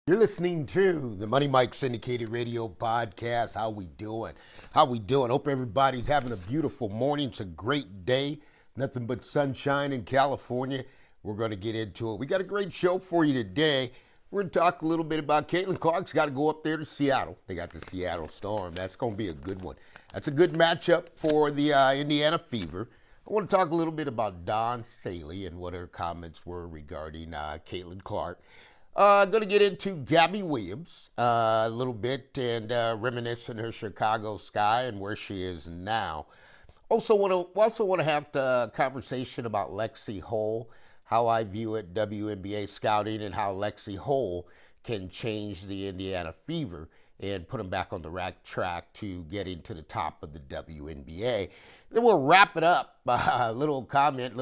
You're listening to the Money Mike Syndicated Radio Podcast. How we doing? Hope everybody's having a beautiful morning. It's a great day. Nothing but sunshine in California. We're going to get into it. We got a great show for you today. We're going to talk a little bit about Caitlin Clark's got to go up there to Seattle. They got the Seattle Storm. That's going to be a good one. That's a good matchup for the Indiana Fever. I want to talk a little bit about Dawn Staley and what her comments were regarding Caitlin Clark. Going to get into Gabby Williams a little bit and reminisce on her Chicago Sky and where she is now. Also want to have the conversation about Lexie Hull, how I view it, WNBA scouting, and how Lexie Hull can change the Indiana Fever and put them back on the right track to getting to the top of the WNBA. Then we'll wrap it up. A little comment,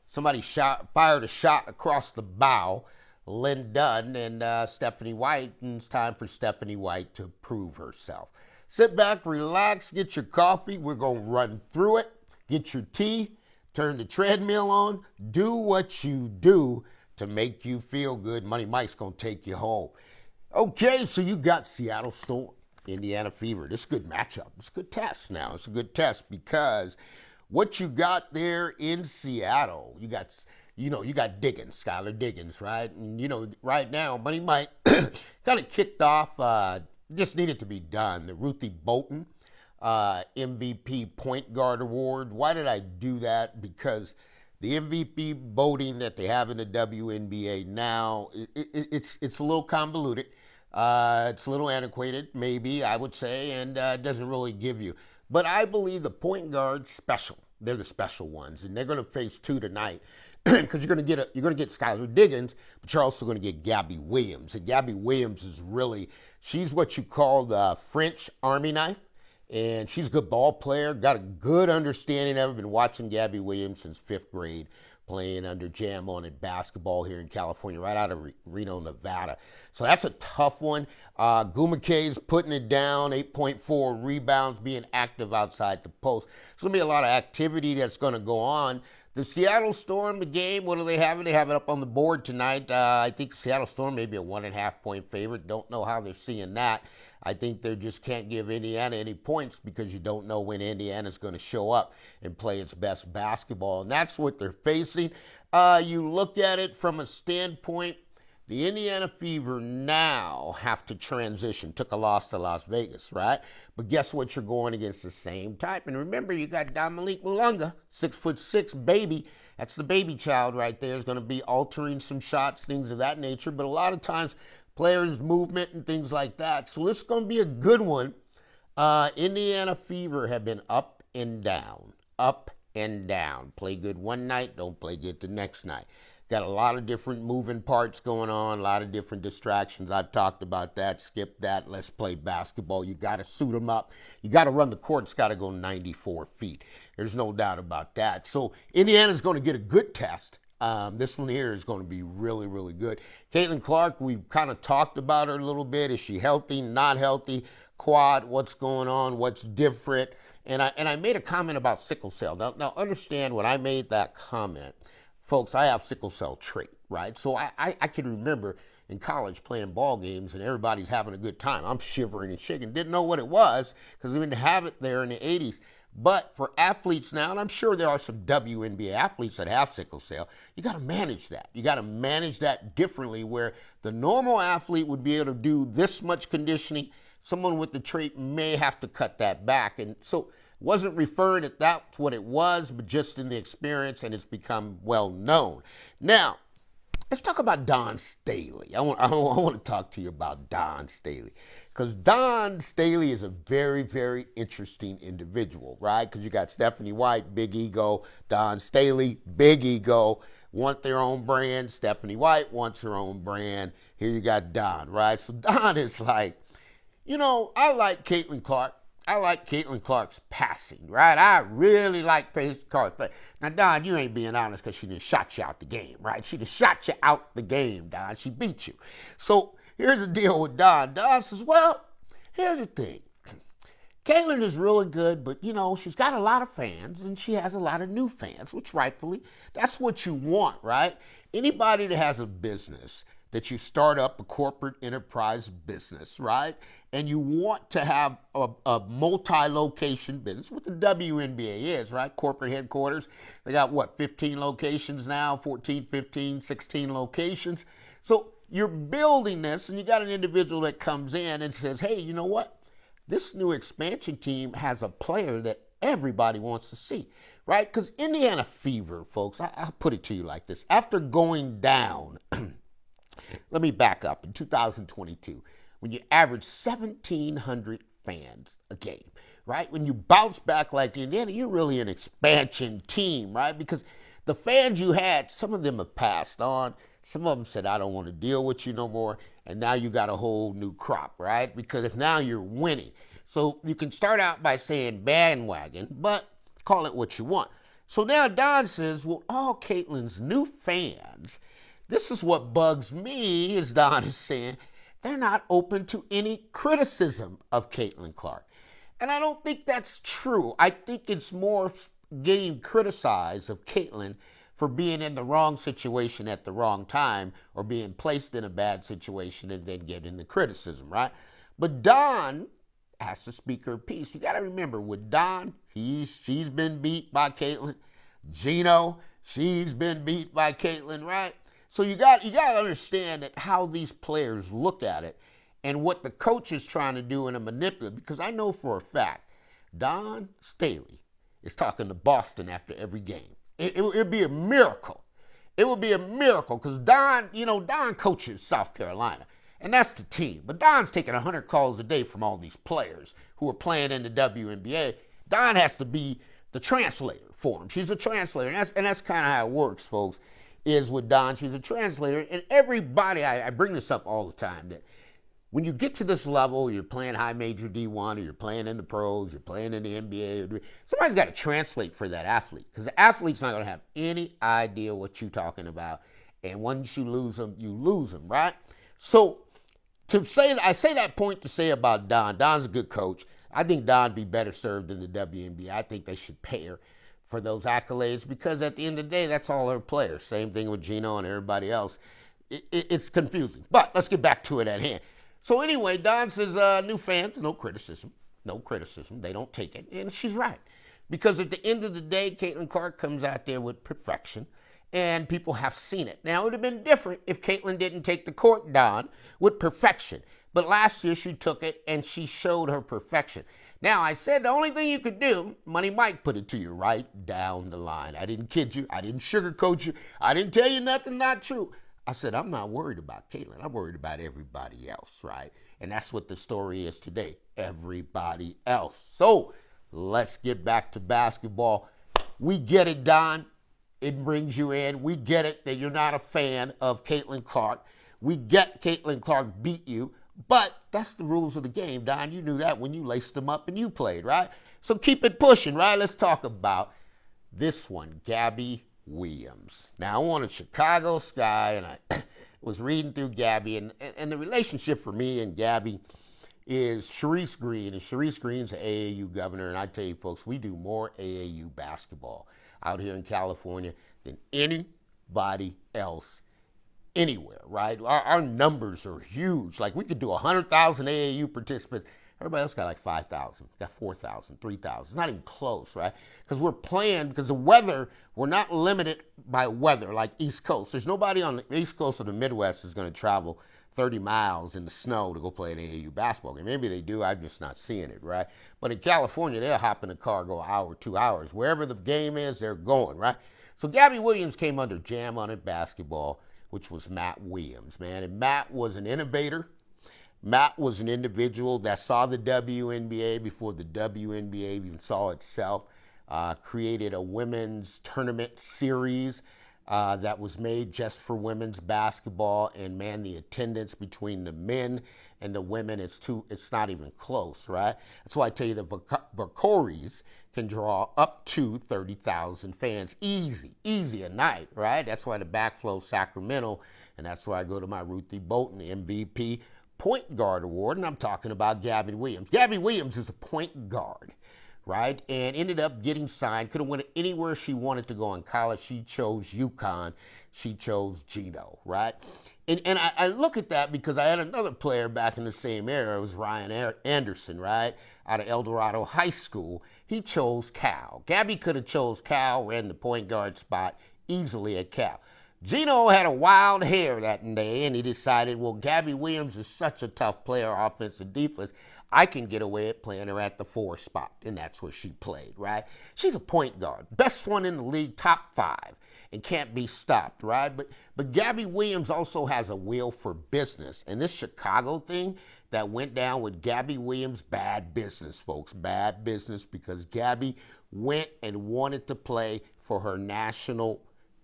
somebody fired a shot across the bow. Lyn Dunn and Stephanie White, and it's time for Stephanie White to prove herself. Sit back, relax, get your coffee. We're going to run through it. Get your tea, turn the treadmill on, do what you do to make you feel good. Money Mike's going to take you home. Okay, so you got Seattle Storm, Indiana Fever. This is a good matchup. It's a good test now. It's a good test because what you got there in Seattle, you got Diggins, Skylar Diggins, right? And, right now, Money Mike kind of kicked off, just needed to be done. The Ruthie Bolton MVP Point Guard Award. Why did I do that? Because the MVP voting that they have in the WNBA now, it's a little convoluted. It's a little antiquated, maybe, I would say, and doesn't really give you. But I believe the point guard's special. They're the special ones, and they're going to face two tonight. Because you're going to get Skylar Diggins, but you're also going to get Gabby Williams. And Gabby Williams is she's what you call the French Army knife. And she's a good ball player, got a good understanding of it. Been watching Gabby Williams since 5th grade, playing under Jam On at basketball here in California, right out of Reno, Nevada. So that's a tough one. Gumakay's putting it down, 8.4 rebounds, being active outside the post. So there'll be a lot of activity that's going to go on. The Seattle Storm, the game, what do they have? They have it up on the board tonight. I think Seattle Storm may be a 1.5 point favorite. Don't know how they're seeing that. I think they just can't give Indiana any points because you don't know when Indiana's going to show up and play its best basketball. And that's what they're facing. You look at it from a standpoint, the Indiana Fever now have to transition. Took a loss to Las Vegas, right? But guess what? You're going against the same type. And remember, you got Dominique Mulunga, 6'6" baby. That's the baby child right there. Is going to be altering some shots, things of that nature. But a lot of times, players' movement and things like that. So this is going to be a good one. Indiana Fever have been up and down, up and down. Play good one night, don't play good the next night. Got a lot of different moving parts going on, a lot of different distractions. I've talked about that. Skip that. Let's play basketball. You got to suit them up. You got to run the court. It's got to go 94 feet. There's no doubt about that. So Indiana's going to get a good test. This one here is going to be really, really good. Caitlin Clark, we've kind of talked about her a little bit. Is she healthy, not healthy? Quad, what's going on? What's different? And I made a comment about sickle cell. Now understand when I made that comment, folks, I have sickle cell trait, right? So I can remember in college playing ball games and everybody's having a good time. I'm shivering and shaking. Didn't know what it was because we didn't have it there in the 80s. But for athletes now, and I'm sure there are some WNBA athletes that have sickle cell, you got to manage that. You got to manage that differently where the normal athlete would be able to do this much conditioning. Someone with the trait may have to cut that back. And so wasn't referring that that's what it was, but just in the experience, and it's become well known. Now, let's talk about Dawn Staley. I want to talk to you about Dawn Staley because Dawn Staley is a very, very interesting individual, right? Because you got Stephanie White, big ego, Dawn Staley, big ego, want their own brand. Stephanie White wants her own brand. Here you got Dawn, right? So Dawn is like, I like Caitlin Clark. I like Caitlin Clark's passing, right? I really like Caitlin Clark. But now, Dawn, you ain't being honest because she just shot you out the game, right? She just shot you out the game, Dawn. She beat you. So here's the deal with Dawn. Dawn says, well, here's the thing. Caitlin is really good, but, she's got a lot of fans, and she has a lot of new fans, which rightfully, that's what you want, right? Anybody that has a business that you start up a corporate enterprise business, right? And you want to have a multi-location business, what the WNBA is, right? Corporate headquarters. They got, 15 locations now, 14, 15, 16 locations. So you're building this, and you got an individual that comes in and says, hey, you know what? This new expansion team has a player that everybody wants to see, right? Because Indiana Fever, folks, I'll put it to you like this. After going down, let me back up, in 2022, when you average 1,700 fans a game, right? When you bounce back like Indiana, you're really an expansion team, right? Because the fans you had, some of them have passed on. Some of them said, I don't want to deal with you no more. And now you got a whole new crop, right? Because if now you're winning. So you can start out by saying bandwagon, but call it what you want. So now Dawn says, well, all Caitlin's new fans, this is what bugs me, as Dawn is saying, they're not open to any criticism of Caitlin Clark. And I don't think that's true. I think it's more getting criticized of Caitlin for being in the wrong situation at the wrong time, or being placed in a bad situation and then getting the criticism, right? But Dawn has to speak her piece. You got to remember, with Dawn, she's been beat by Caitlin. Gino, she's been beat by Caitlin, right? So you got to understand that how these players look at it and what the coach is trying to do in a manipulative. Because I know for a fact, Dawn Staley is talking to Boston after every game. It'd be a miracle. It would be a miracle because Dawn coaches South Carolina, and that's the team. But Dawn's taking 100 calls a day from all these players who are playing in the WNBA. Dawn has to be the translator for them. She's a translator, and that's kind of how it works, folks, is with Dawn. She's a translator, and everybody, I bring this up all the time, that when you get to this level, you're playing high major D1, or you're playing in the pros, you're playing in the NBA, somebody's got to translate for that athlete, because the athlete's not going to have any idea what you're talking about, and once you lose them, right? So I say that point to say about Dawn. Dawn's a good coach. I think Dawn would be better served in the WNBA. I think they should pay her for those accolades, because at the end of the day, that's all her players. Same thing with Gino and everybody else. It's confusing, but let's get back to it at hand. So anyway, Dawn says, new fans, no criticism. They don't take it. And she's right. Because at the end of the day, Caitlin Clark comes out there with perfection, and people have seen it. Now, it would have been different if Caitlin didn't take the court, Dawn, with perfection. But last year, she took it, and she showed her perfection. Now, I said the only thing you could do, Money Mike put it to you right down the line. I didn't kid you. I didn't sugarcoat you. I didn't tell you nothing not true. I said, I'm not worried about Caitlin. I'm worried about everybody else, right? And that's what the story is today, everybody else. So let's get back to basketball. We get it, Dawn. It brings you in. We get it that you're not a fan of Caitlin Clark. We get Caitlin Clark beat you, but that's the rules of the game, Dawn. You knew that when you laced them up and you played, right? So keep it pushing, right? Let's talk about this one, Gabby Williams. Now, I wanted Chicago Sky, and I was reading through Gabby, and the relationship for me and Gabby is Sharice Green, and Sharice Green's an AAU governor, and I tell you folks, we do more AAU basketball out here in California than anybody else anywhere, right? Our numbers are huge. Like, we could do 100,000 AAU participants. Everybody else got like 5,000, got 4,000, 3,000. It's not even close, right? Because we're playing, because the weather, we're not limited by weather like East Coast. There's nobody on the East Coast or the Midwest is going to travel 30 miles in the snow to go play an AAU basketball game. Maybe they do, I'm just not seeing it, right? But in California, they'll hop in a car, go an hour, 2 hours. Wherever the game is, they're going, right? So Gabby Williams came under Jam on It Basketball, which was Matt Williams, man. And Matt was an innovator. Matt was an individual that saw the WNBA before the WNBA even saw itself, created a women's tournament series that was made just for women's basketball, and man, the attendance between the men and the women, it's not even close, right? That's why I tell you the Vacories can draw up to 30,000 fans easy a night, right? That's why the Backflow Sacramento, and that's why I go to my Ruthie Bolton MVP Point Guard Award, and I'm talking about Gabby Williams. Gabby Williams is a point guard, right? And ended up getting signed. Could have went anywhere she wanted to go in college. She chose UConn. She chose Gino, right? And I look at that because I had another player back in the same era. It was Ryan Anderson, right? Out of El Dorado High School. He chose Cal. Gabby could have chose Cal, ran the point guard spot easily at Cal. Gino had a wild hair that day, and he decided, well, Gabby Williams is such a tough player, offense and defense, I can get away at playing her at the 4 spot, and that's where she played, right? She's a point guard, best one in the league, top 5, and can't be stopped, right? But Gabby Williams also has a will for business, and this Chicago thing that went down with Gabby Williams, bad business, folks, bad business, because Gabby went and wanted to play for her national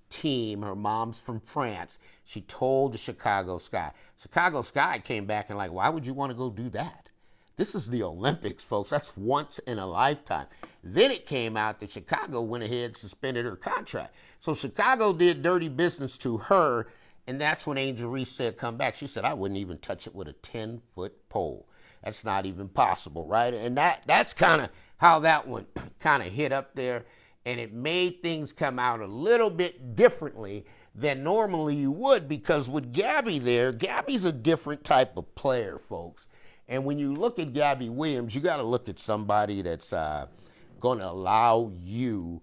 team. Her mom's from France. She told the Chicago Sky. Chicago Sky came back and like, why would you want to go do that? This is the Olympics, folks. That's once in a lifetime. Then it came out that Chicago went ahead and suspended her contract. So Chicago did dirty business to her, and that's when Angel Reese said, come back. She said, I wouldn't even touch it with a 10-foot pole. That's not even possible, right? And that's kind of how that one kind of hit up there, and it made things come out a little bit differently than normally you would, because with Gabby there, Gabby's a different type of player, folks. And when you look at Gabby Williams, you got to look at somebody that's going to allow you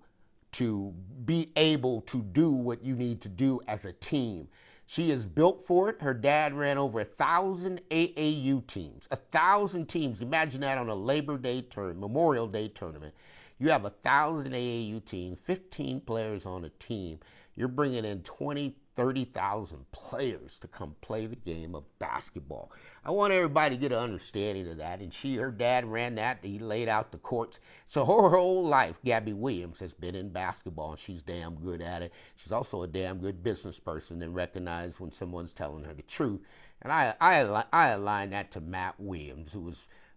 to be able to do what you need to do as a team. She is built for it. Her dad ran over 1,000 AAU teams, 1,000 teams. Imagine that on a Memorial Day tournament. You have 1,000 AAU teams, 15 players on a team. You're bringing in 20, 30,000 players to come play the game of basketball. I want everybody to get an understanding of that. And her dad ran that. He laid out the courts. So her whole life, Gabby Williams has been in basketball, and she's damn good at it. She's also a damn good business person and recognizes when someone's telling her the truth. And I align that to Matt Williams, who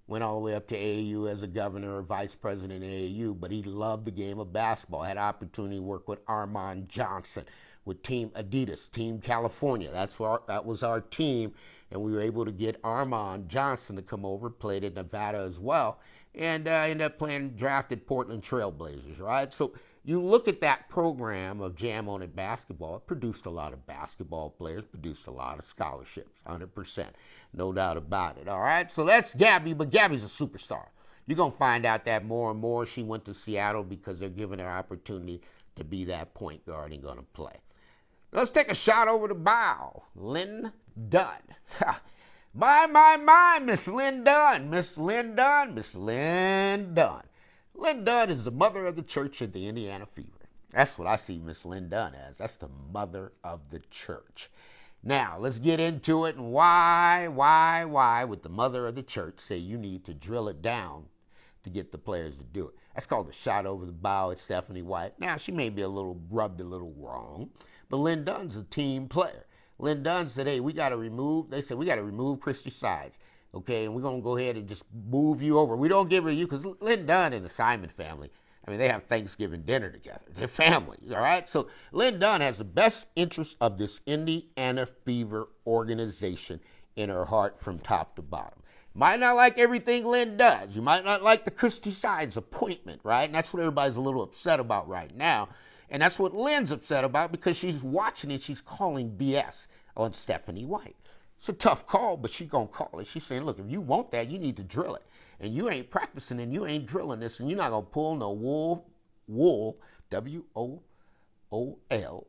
went all the way up to AAU as a governor or vice president of AAU, but he loved the game of basketball. Had opportunity to work with Armand Johnson, with Team Adidas, Team California. That was our team, and we were able to get Armand Johnson to come over, played at Nevada as well, and ended up drafted Portland Trailblazers, right? So you look at that program of Jam On It basketball, it produced a lot of basketball players, produced a lot of scholarships, 100%, no doubt about it, all right? So that's Gabby, but Gabby's a superstar. You're going to find out that more and more. She went to Seattle because they're giving her opportunity to be that point guard and going to play. Let's take a shot over the bow. Lyn Dunn. My, Miss Lyn Dunn. Miss Lyn Dunn. Miss Lyn Dunn. Lyn Dunn is the mother of the church at the Indiana Fever. That's what I see Miss Lyn Dunn as. That's the mother of the church. Now, let's get into it, and why would the mother of the church say you need to drill it down to get the players to do it? That's called the shot over the bow at Stephanie White. Now, she may be rubbed a little wrong, but Lyn Dunn's a team player. Lyn Dunn said, hey, we got to remove Christy Sides, okay, and we're going to go ahead and just move you over. We don't give her you, because Lyn Dunn and the Simon family, I mean, they have Thanksgiving dinner together. They're families, all right? So Lyn Dunn has the best interest of this Indiana Fever organization in her heart from top to bottom. Might not like everything Lyn does. You might not like the Christy Sides appointment, right? And that's what everybody's a little upset about right now. And that's what Lyn's upset about, because she's watching it. She's calling BS on Stephanie White. It's a tough call, but she's going to call it. She's saying, look, if you want that, you need to drill it. And you ain't practicing and you ain't drilling this, and you're not going to pull no wool, W-O-O-L,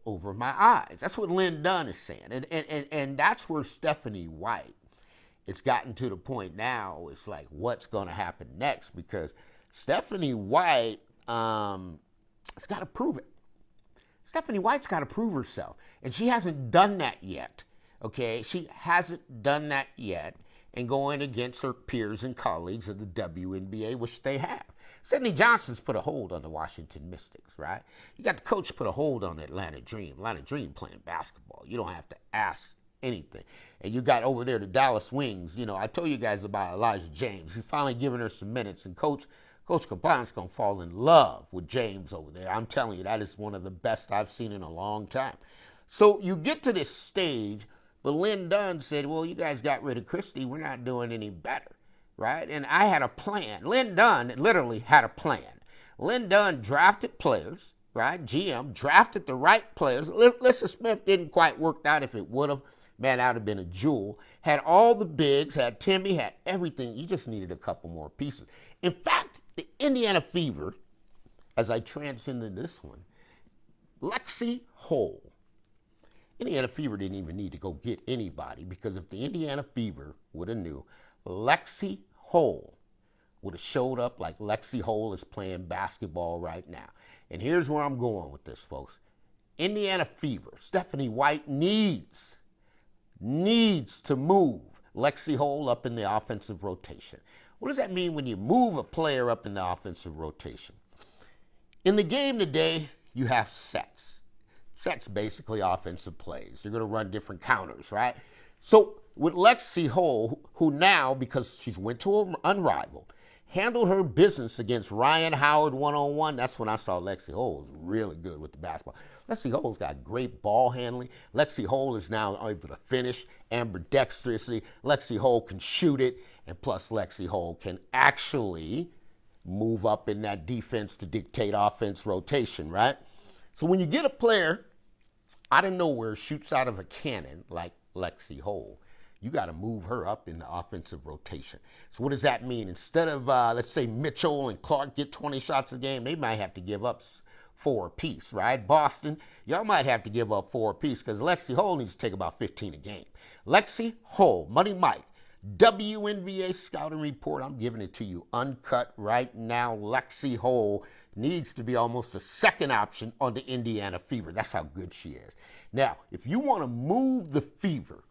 over my eyes. That's what Lyn Dunn is saying. And that's where Stephanie White, it's gotten to the point now, it's like, what's going to happen next? Because Stephanie White has got to prove it. Stephanie White's got to prove herself. And she hasn't done that yet, okay? She hasn't done that yet, and going against her peers and colleagues of the WNBA, which they have. Sidney Johnson's put a hold on the Washington Mystics, right? You got the coach put a hold on the Atlanta Dream. Atlanta Dream playing basketball. You don't have to ask anything. And you got over there the Dallas Wings. You know, I told you guys about Elijah James. He's finally giving her some minutes, and Coach Caban's going to fall in love with James over there. I'm telling you, that is one of the best I've seen in a long time. So you get to this stage, but Lyn Dunn said, well, you guys got rid of Christy. We're not doing any better. right? And I had a plan. Lyn Dunn literally had a plan. Lyn Dunn drafted players, right? GM drafted the right players. Lissa Smith didn't quite work out. If it would have, man, that would have been a jewel. Had all the bigs, had Timmy, had everything. You just needed a couple more pieces. In fact, the Indiana Fever, as I transcended this one, Lexie Hull. Indiana Fever didn't even need to go get anybody, because if the Indiana Fever would have knew, Lexie Hull would have showed up like Lexie Hull is playing basketball right now. And here's where I'm going with this, folks. Indiana Fever, Stephanie White needs to move Lexie Hull up in the offensive rotation. What does that mean when you move a player up in the offensive rotation? In the game today, you have sets. Sets basically offensive plays. You're going to run different counters, right? So with Lexie Hull, who now, because she's went to an unrivaled, handled her business against Ryan Howard one-on-one. That's when I saw Lexie Hull was really good with the basketball. Lexie Hull's got great ball handling. Lexie Hull is now able to finish ambidextrously. Lexie Hull can shoot it, and plus Lexie Hull can actually move up in that defense to dictate offense rotation, right? So when you get a player out of nowhere, shoots out of a cannon like Lexie Hull, you got to move her up in the offensive rotation. So what does that mean? Instead of, let's say, Mitchell and Clark get 20 shots a game, they might have to give up 4 apiece, right? Boston, y'all might have to give up 4 apiece, because Lexie Hull needs to take about 15 a game. Lexie Hull, Money Mike, WNBA scouting report. I'm giving it to you uncut right now. Lexie Hull needs to be almost a second option on the Indiana Fever. That's how good she is. Now, if you want to move the Fever,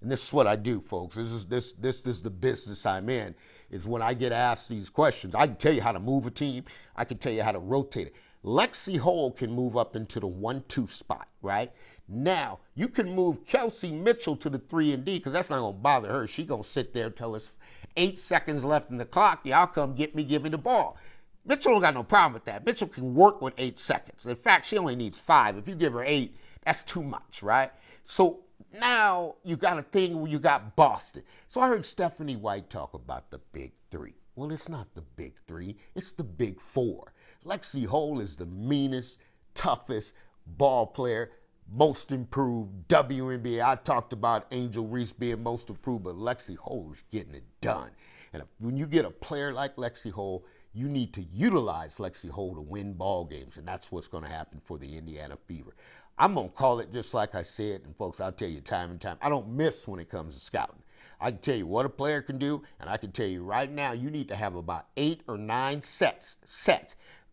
and this is what I do, folks. This is the business I'm in, is when I get asked these questions. I can tell you how to move a team. I can tell you how to rotate it. Lexie Hull can move up into the 1-2 spot, right? Now, you can move Kelsey Mitchell to the 3 and D, because that's not going to bother her. She's going to sit there till it's 8 seconds left in the clock. Y'all come get me, give me the ball. Mitchell don't got no problem with that. Mitchell can work with 8 seconds. In fact, she only needs 5. If you give her 8, that's too much, right? So now you got a thing where you got Boston. So I heard Stephanie White talk about the big 3. Well, it's not the big 3. It's the big 4. Lexie Hull is the meanest, toughest ball player, most improved WNBA. I talked about Angel Reese being most improved, but Lexie Hull is getting it done. And when you get a player like Lexie Hull, you need to utilize Lexie Hull to win ball games, and that's what's going to happen for the Indiana Fever. I'm going to call it just like I said, and folks, I'll tell you time and time, I don't miss when it comes to scouting. I can tell you what a player can do, and I can tell you right now, you need to have about 8 or 9 sets.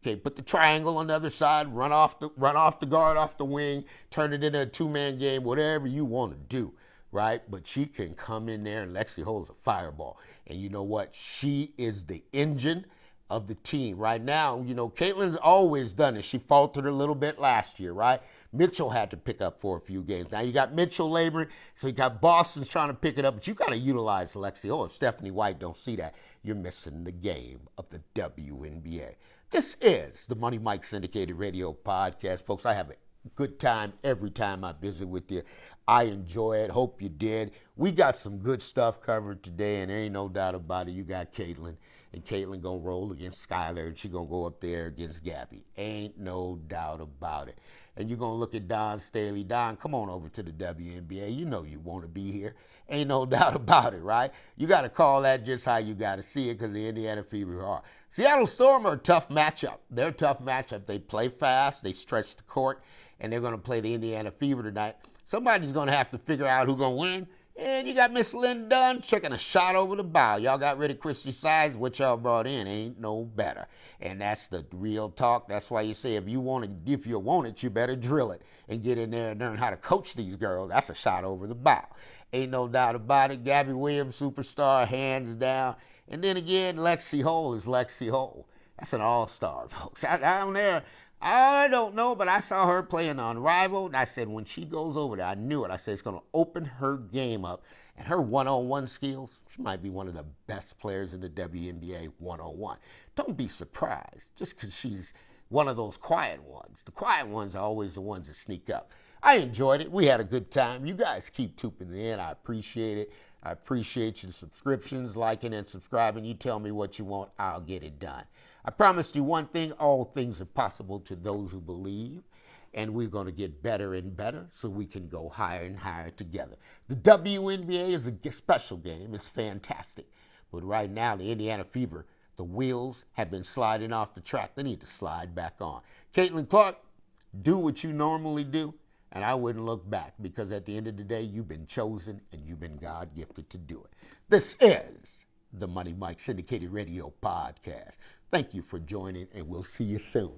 Okay, put the triangle on the other side, run off the guard off the wing, turn it into a 2-man game, whatever you want to do, right? But she can come in there, and Lexie Hull is a fireball. And you know what? She is the engine of the team. Right now, you know, Caitlin's always done it. She faltered a little bit last year, right? Mitchell had to pick up for a few games. Now you got Mitchell laboring, so you got Boston's trying to pick it up, but you got to utilize Lexie Hull. If Stephanie White don't see that, you're missing the game of the WNBA. This is the Money Mike Syndicated Radio Podcast. Folks, I have a good time every time I visit with you. I enjoy it. Hope you did. We got some good stuff covered today, and there ain't no doubt about it. You got Caitlin, and Caitlin going to roll against Skylar, and she going to go up there against Gabby. Ain't no doubt about it. And you're going to look at Dawn Staley. Dawn, come on over to the WNBA. You know you want to be here. Ain't no doubt about it, right? You got to call that just how you got to see it, because the Indiana Fever are. Seattle Storm are a tough matchup. They're a tough matchup. They play fast. They stretch the court, and they're going to play the Indiana Fever tonight. Somebody's going to have to figure out who's going to win. And you got Miss Lyn Dunn checking a shot over the bow. Y'all got rid of Christy Sides. What y'all brought in ain't no better. And that's the real talk. That's why you say if you want it, you better drill it and get in there and learn how to coach these girls. That's a shot over the bow. Ain't no doubt about it. Gabby Williams, superstar, hands down. And then again, Lexie Hull is Lexie Hull. That's an all-star, folks. Down there, I don't know, but I saw her playing on Rival, and I said when she goes over there, I knew it. I said it's going to open her game up, and her one-on-one skills, she might be one of the best players in the WNBA one-on-one. Don't be surprised just because she's one of those quiet ones. The quiet ones are always the ones that sneak up. I enjoyed it. We had a good time. You guys keep tuning in. I appreciate it. I appreciate your subscriptions, liking, and subscribing. You tell me what you want, I'll get it done. I promised you one thing, all things are possible to those who believe. And we're going to get better and better so we can go higher and higher together. The WNBA is a special game. It's fantastic. But right now, the Indiana Fever, the wheels have been sliding off the track. They need to slide back on. Caitlin Clark, do what you normally do, and I wouldn't look back, because at the end of the day, you've been chosen and you've been God-gifted to do it. This is the Money Mike Syndicated Radio Podcast. Thank you for joining, and we'll see you soon.